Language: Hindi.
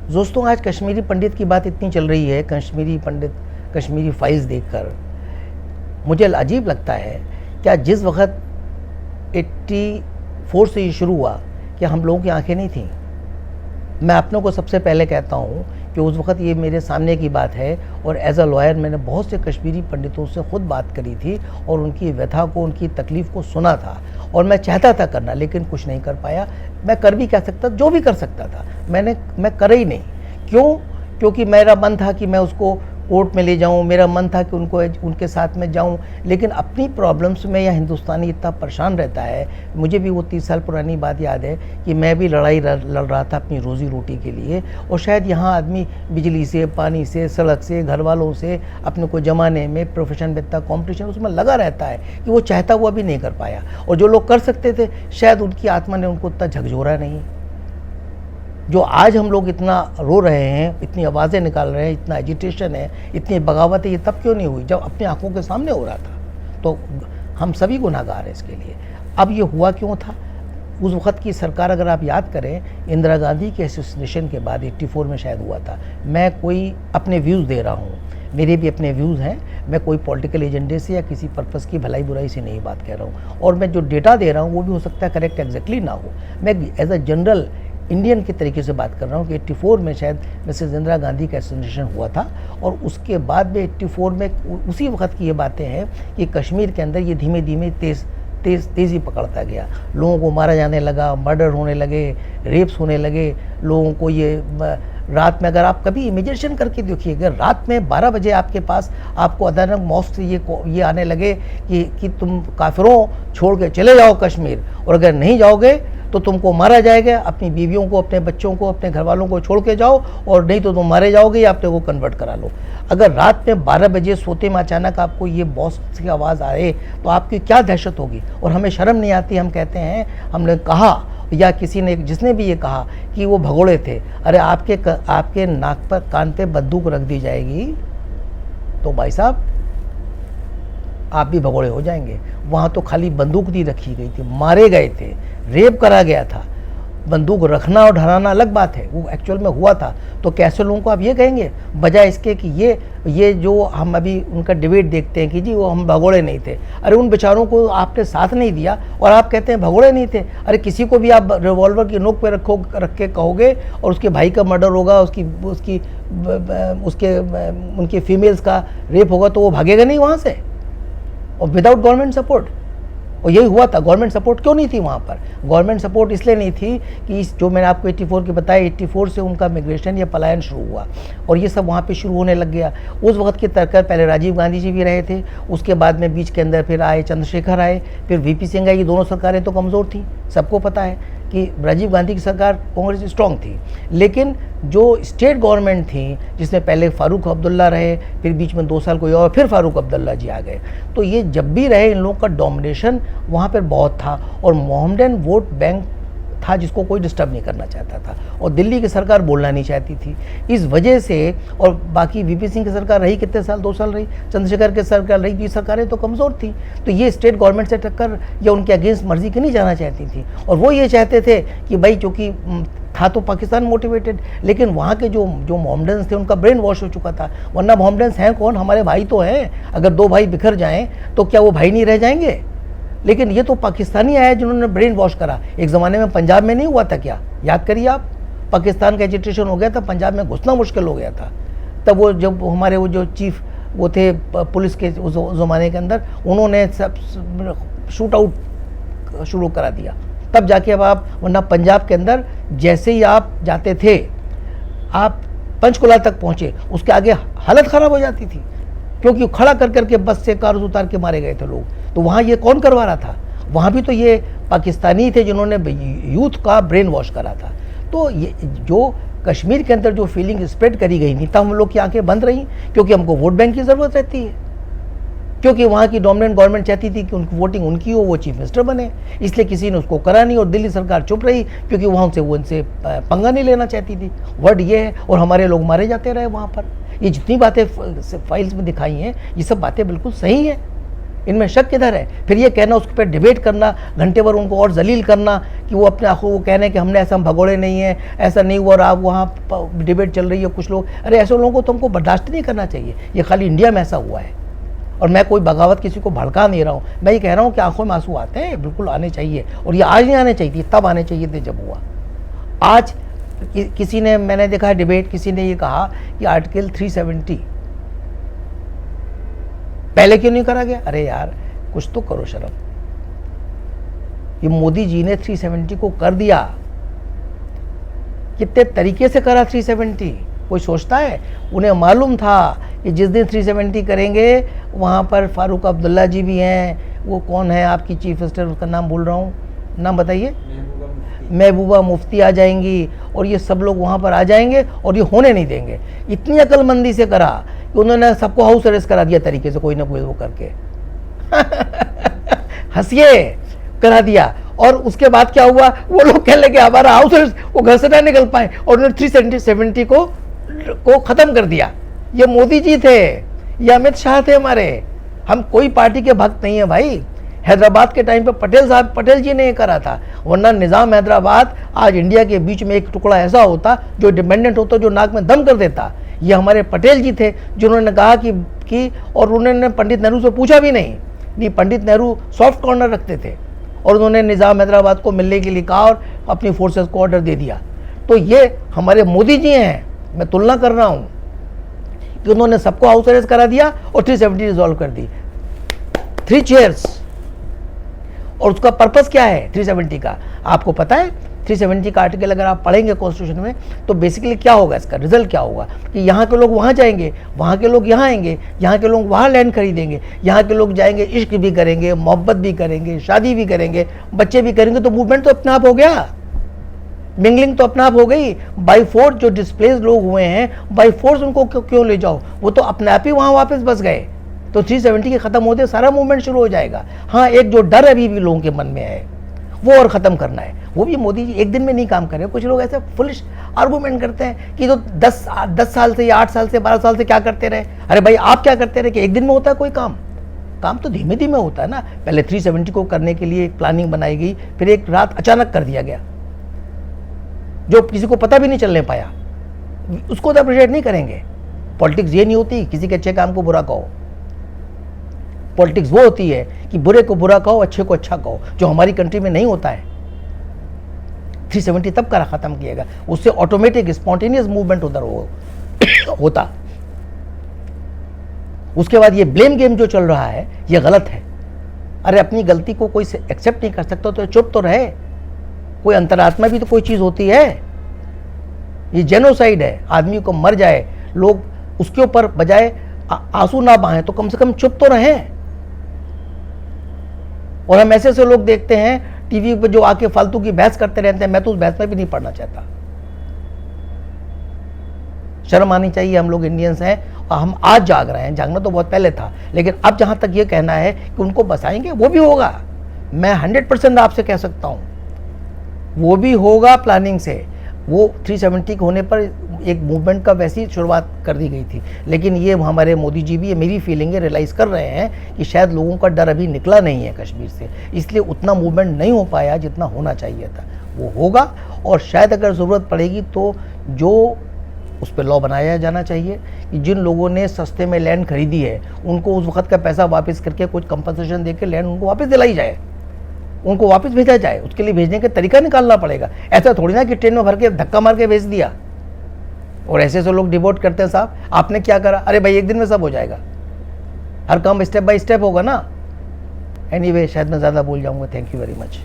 दोस्तों, आज कश्मीरी पंडित की बात इतनी चल रही है, कश्मीरी पंडित, कश्मीरी फाइल्स देखकर मुझे अजीब लगता है। क्या जिस वक्त 84 से ये शुरू हुआ, क्या हम लोगों की आंखें नहीं थीं? मैं अपनों को सबसे पहले कहता हूँ कि उस वक्त ये मेरे सामने की बात है, और एज अ लॉयर मैंने बहुत से कश्मीरी पंडितों से ख़ुद बात करी थी और उनकी व्यथा को, उनकी तकलीफ़ को सुना था, और मैं चाहता था करना, लेकिन कुछ नहीं कर पाया। मैं कर भी क्या सकता, जो भी कर सकता था मैं कर ही नहीं। क्यों? क्योंकि मेरा मन था कि मैं उसको कोर्ट में ले जाऊं, मेरा मन था कि उनके साथ में जाऊं, लेकिन अपनी प्रॉब्लम्स में यह हिंदुस्तानी इतना परेशान रहता है। मुझे भी वो 30 साल पुरानी बात याद है कि मैं भी लड़ रहा था अपनी रोज़ी रोटी के लिए, और शायद यहाँ आदमी बिजली से, पानी से, सड़क से, घर वालों से अपने को जमाने में प्रोफेशन में इतना कॉम्पिटिशन उसमें लगा रहता है कि वो चाहता हुआ भी नहीं कर पाया, और जो लोग कर सकते थे शायद उनकी आत्मा ने उनको इतना झकझोरा नहीं। जो आज हम लोग इतना रो रहे हैं, इतनी आवाज़ें निकाल रहे हैं, इतना एजिटेशन है, इतनी बगावत है, ये तब क्यों नहीं हुई जब अपनी आंखों के सामने हो रहा था? तो हम सभी गुनहगार हैं इसके लिए। अब ये हुआ क्यों था? उस वक़्त की सरकार, अगर आप याद करें, इंदिरा गांधी के असोसिनेशन के बाद 84 में शायद हुआ था। मैं कोई अपने व्यूज़ दे रहा हूँ, मेरे भी अपने व्यूज़ हैं, मैं कोई पॉलिटिकल एजेंडे से या किसी पर्पस की भलाई बुराई से नहीं बात कह रहा हूँ, और मैं जो डेटा दे रहा हूँ वो भी हो सकता है करेक्ट एग्जैक्टली ना हो। मैं एज अ जनरल इंडियन के तरीके से बात कर रहा हूँ कि 84 में शायद मिसेस इंदिरा गांधी का एसोसिनेशन हुआ था, और उसके बाद में 84 में उसी वक्त की ये बातें हैं कि कश्मीर के अंदर ये धीमे धीमे तेज़ी पकड़ता गया। लोगों को मारा जाने लगा, मर्डर होने लगे, रेप्स होने लगे, लोगों को ये रात में, अगर आप कभी इमेजिनेशन करके देखिए, अगर रात में 12 बजे आपके पास आपको अचानक मॉस्क से ये आने लगे कि तुम काफिरों छोड़ के चले जाओ कश्मीर, और अगर नहीं जाओगे तो तुमको मारा जाएगा, अपनी बीवियों को, अपने बच्चों को, अपने घर वालों को छोड़ के जाओ, और नहीं तो तुम मारे जाओगे या अपने को कन्वर्ट करा लो। अगर रात में 12 बजे सोते में अचानक आपको ये बॉस की आवाज़ आए तो आपकी क्या दहशत होगी? और हमें शर्म नहीं आती, हम कहते हैं, हमने कहा या किसी ने, जिसने भी ये कहा कि वो भगोड़े थे। अरे आपके नाक पर, कान पे बंदूक रख दी जाएगी तो भाई साहब आप भी भगोड़े हो जाएंगे। वहाँ तो खाली बंदूक नहीं रखी गई थी, मारे गए थे, रेप करा गया था। बंदूक रखना और डराना अलग बात है, वो एक्चुअल में हुआ था। तो कैसे लोगों को आप ये कहेंगे, बजाय इसके कि ये जो हम अभी उनका डिबेट देखते हैं कि जी वो हम भगोड़े नहीं थे। अरे उन बेचारों को आपने साथ नहीं दिया और आप कहते हैं भगोड़े नहीं थे। अरे किसी को भी आप रिवॉल्वर की नोक पे रख के कहोगे और उसके भाई का मर्डर होगा, उनकी फीमेल्स का रेप होगा, तो वो भागेगा नहीं वहाँ से, और विदाउट गवर्नमेंट सपोर्ट। और यही हुआ था। गवर्नमेंट सपोर्ट क्यों नहीं थी वहाँ पर? गवर्नमेंट सपोर्ट इसलिए नहीं थी कि जो मैंने आपको 84 की बताया, 84 से उनका मिग्रेशन या पलायन शुरू हुआ, और ये सब वहाँ पे शुरू होने लग गया। उस वक्त के तरकर पहले राजीव गांधी जी भी रहे थे, उसके बाद में बीच के अंदर फिर आए चंद्रशेखर आए, फिर वीपी सिंह आई। ये दोनों सरकारें तो कमज़ोर थी, सबको पता है कि राजीव गांधी की सरकार, कांग्रेस स्ट्रॉन्ग थी, लेकिन जो स्टेट गवर्नमेंट थी, जिसमें पहले फारूक अब्दुल्ला रहे, फिर बीच में 2 साल कोई और, फिर फारूक अब्दुल्ला जी आ गए, तो ये जब भी रहे इन लोगों का डोमिनेशन वहाँ पर बहुत था, और मोहम्मदन वोट बैंक था जिसको कोई डिस्टर्ब नहीं करना चाहता था, और दिल्ली की सरकार बोलना नहीं चाहती थी। इस वजह से, और बाकी वीपी सिंह की सरकार रही कितने साल, 2 साल रही, चंद्रशेखर की सरकार रही, ये सरकारें तो कमज़ोर थी, तो ये स्टेट गवर्नमेंट से टक्कर या उनके अगेंस्ट मर्जी की नहीं जाना चाहती थी। और वो ये चाहते थे कि भाई, चूँकि था तो पाकिस्तान मोटिवेटेड, लेकिन वहाँ के जो मोहम्मडन्स थे उनका ब्रेन वॉश हो चुका था। वरना मोहम्मडन्स हैं कौन? हमारे भाई तो हैं। अगर 2 भाई बिखर जाएँ तो क्या वो भाई नहीं रह जाएंगे? लेकिन ये तो पाकिस्तानी आए जिन्होंने ब्रेन वॉश करा। एक ज़माने में पंजाब में नहीं हुआ था क्या? याद करिए आप, पाकिस्तान का एजिटेशन हो गया था, पंजाब में घुसना मुश्किल हो गया था। तब वो जब हमारे वो जो चीफ वो थे पुलिस के उस ज़माने के अंदर, उन्होंने सब शूट आउट शुरू करा दिया, तब जाके अब आप, वरना पंजाब के अंदर जैसे ही आप जाते थे, आप पंचकुला तक पहुँचे, उसके आगे हालत ख़राब हो जाती थी, क्योंकि खड़ा कर करके बस से कार उतार के मारे गए थे लोग। तो वहाँ ये कौन करवा रहा था? वहाँ भी तो ये पाकिस्तानी थे जिन्होंने यूथ का ब्रेन वॉश करा था। तो ये जो कश्मीर के अंदर जो फीलिंग स्प्रेड करी गई थी, तब हम लोग की आंखें बंद रहीं, क्योंकि हमको वोट बैंक की ज़रूरत रहती है, क्योंकि वहाँ की डोमिनेंट गवर्नमेंट चाहती थी कि उनकी वोटिंग उनकी हो, वो चीफ मिनिस्टर बने, इसलिए किसी ने उसको करा नहीं, और दिल्ली सरकार चुप रही, क्योंकि वहाँ उनसे पंगा नहीं लेना चाहती थी। वर्ड ये है, और हमारे लोग मारे जाते रहे वहाँ पर। ये जितनी बातें फाइल्स में दिखाई हैं, ये सब बातें बिल्कुल सही हैं। इनमें शक किधर है? फिर ये कहना, उसके पर डिबेट करना, घंटे भर उनको और जलील करना कि वो अपने आंखों को कहने कि हमने ऐसा, हम भगोड़े नहीं हैं, ऐसा नहीं हुआ और आप वहाँ डिबेट चल रही है कुछ लोग। अरे ऐसे लोगों को तो हमको बर्दाश्त नहीं करना चाहिए। ये खाली इंडिया में ऐसा हुआ है। और मैं कोई बगावत किसी को भड़का नहीं रहा हूँ, मैं ये कह रहा हूँ कि आंखों में आंसू आते हैं, बिल्कुल आने चाहिए। और ये आज नहीं आने चाहिए, तब आने चाहिए थे जब हुआ। आज किसी ने, मैंने देखा है डिबेट, किसी ने ये कहा कि आर्टिकल 370 पहले क्यों नहीं करा गया? अरे यार कुछ तो करो शर्म। ये मोदी जी ने 370 को कर दिया। कितने तरीके से करा 370, कोई सोचता है? उन्हें मालूम था कि जिस दिन 370 करेंगे वहाँ पर फारूक अब्दुल्ला जी भी हैं, वो कौन है आपकी चीफ मिनिस्टर, उसका नाम भूल रहा हूँ, नाम बताइए, महबूबा मुफ्ती आ जाएंगी और ये सब लोग वहाँ पर आ जाएंगे और ये होने नहीं देंगे। इतनी अक्लमंदी से करा कि उन्होंने सबको हाउस अरेस्ट करा दिया तरीके से, कोई ना कोई वो करके हंसिए, करा दिया। और उसके बाद क्या हुआ? वो लोग कहने लगे हमारा हाउस अरेस्ट, वो घर से ना निकल पाए और उन्होंने 370 को ख़त्म कर दिया। ये मोदी जी थे, ये अमित शाह थे हमारे। हम कोई पार्टी के भक्त नहीं है भाई। हैदराबाद के टाइम पे पटेल जी ने ये करा था, वरना निज़ाम हैदराबाद आज इंडिया के बीच में एक टुकड़ा ऐसा होता जो डिपेंडेंट होता, जो नाक में दम कर देता। ये हमारे पटेल जी थे जिन्होंने कहा कि और उन्होंने पंडित नेहरू से पूछा भी नहीं। पंडित नेहरू सॉफ्ट कॉर्नर रखते थे और उन्होंने निज़ाम हैदराबाद को मिलने के लिए कहा और अपनी फोर्सेस को ऑर्डर दे दिया। तो ये हमारे मोदी जी हैं, मैं तुलना कर रहा हूँ कि उन्होंने सबको हाउस अरेस्ट करा दिया और 370 रिजॉल्व कर दी। 3 चेयर्स। और उसका पर्पस क्या है 370 का? आपको पता है? 370 का आर्टिकल अगर आप पढ़ेंगे कॉन्स्टिट्यूशन में तो बेसिकली क्या होगा, इसका रिजल्ट क्या होगा कि यहाँ के लोग वहाँ जाएंगे, वहाँ के लोग यहाँ आएंगे, यहाँ के लोग वहाँ लैंड खरीदेंगे, यहाँ के लोग जाएंगे, इश्क भी करेंगे, मोहब्बत भी करेंगे, शादी भी करेंगे, बच्चे भी करेंगे। तो मूवमेंट तो अपने आप हो गया, मिंगलिंग तो अपने आप हो गई। बाई फोर्स जो डिस्प्लेस लोग हुए हैं, बाई फोर्स उनको क्यों ले जाओ? वो तो अपने आप ही वहाँ वापस बस गए। तो 370 के ख़त्म होते सारा मूवमेंट शुरू हो जाएगा। हाँ, एक जो डर अभी भी लोगों के मन में है वो और ख़त्म करना है। वो भी मोदी जी एक दिन में नहीं काम कर रहे। कुछ लोग ऐसे फुलिश आर्गूमेंट करते हैं कि तो 10 साल से या 8 साल से 12 साल से क्या करते रहे। अरे भाई, आप क्या करते रहे कि एक दिन में होता है कोई काम? काम तो धीमे धीमे होता है ना। पहले 370 को करने के लिए एक प्लानिंग बनाई गई, फिर एक रात अचानक कर दिया गया जो किसी को पता भी नहीं चलने पाया। उसको तो अप्रिशिएट नहीं करेंगे। पॉलिटिक्स ये नहीं होती किसी के अच्छे काम को बुरा कहो। पॉलिटिक्स वो होती है कि बुरे को बुरा कहो, अच्छे को अच्छा कहो, जो हमारी कंट्री में नहीं होता है। 370 तब करा खत्म किएगा, उससे ऑटोमेटिक स्पॉन्टेनियस मूवमेंट उधर होता। उसके बाद ये ब्लेम गेम जो चल रहा है ये गलत है। अरे अपनी गलती को कोई एक्सेप्ट नहीं कर सकता तो चुप तो रहे। कोई अंतरात्मा भी तो कोई चीज होती है। ये जेनोसाइड है, आदमी को मर जाए, लोग उसके ऊपर बजाय आंसू ना बहाएं तो कम से कम चुप तो रहें। और हम ऐसे लोग देखते हैं टीवी पर जो आके फालतू की बहस करते रहते हैं। मैं तो उस बहस में भी नहीं पढ़ना चाहता। शर्म आनी चाहिए। हम लोग इंडियंस हैं और हम आज जाग रहे हैं। जागना तो बहुत पहले था, लेकिन अब जहां तक ये कहना है कि उनको बसाएंगे, वो भी होगा। मैं 100% आपसे कह सकता हूं वो भी होगा प्लानिंग से। वो 370 होने पर एक मूवमेंट का वैसी शुरुआत कर दी गई थी, लेकिन ये हमारे मोदी जी भी, ये मेरी फीलिंग है, रियलाइज़ कर रहे हैं कि शायद लोगों का डर अभी निकला नहीं है कश्मीर से, इसलिए उतना मूवमेंट नहीं हो पाया जितना होना चाहिए था। वो होगा और शायद अगर ज़रूरत पड़ेगी तो जो उस पर लॉ बनाया जाना चाहिए कि जिन लोगों ने सस्ते में लैंड खरीदी है उनको उस वक्त का पैसा वापस करके कुछ कंपनसेशन देकर लैंड उनको वापस दिलाई जाए, उनको वापस भेजा जाए। उसके लिए भेजने का तरीका निकालना पड़ेगा। ऐसा थोड़ी ना कि ट्रेन में भर के धक्का मार के भेज दिया। और ऐसे लोग डिवोट करते हैं, साहब आपने क्या करा? अरे भाई एक दिन में सब हो जाएगा। हर काम स्टेप बाय स्टेप होगा ना। एनीवे, शायद मैं ज़्यादा बोल जाऊंगा। Thank you very much.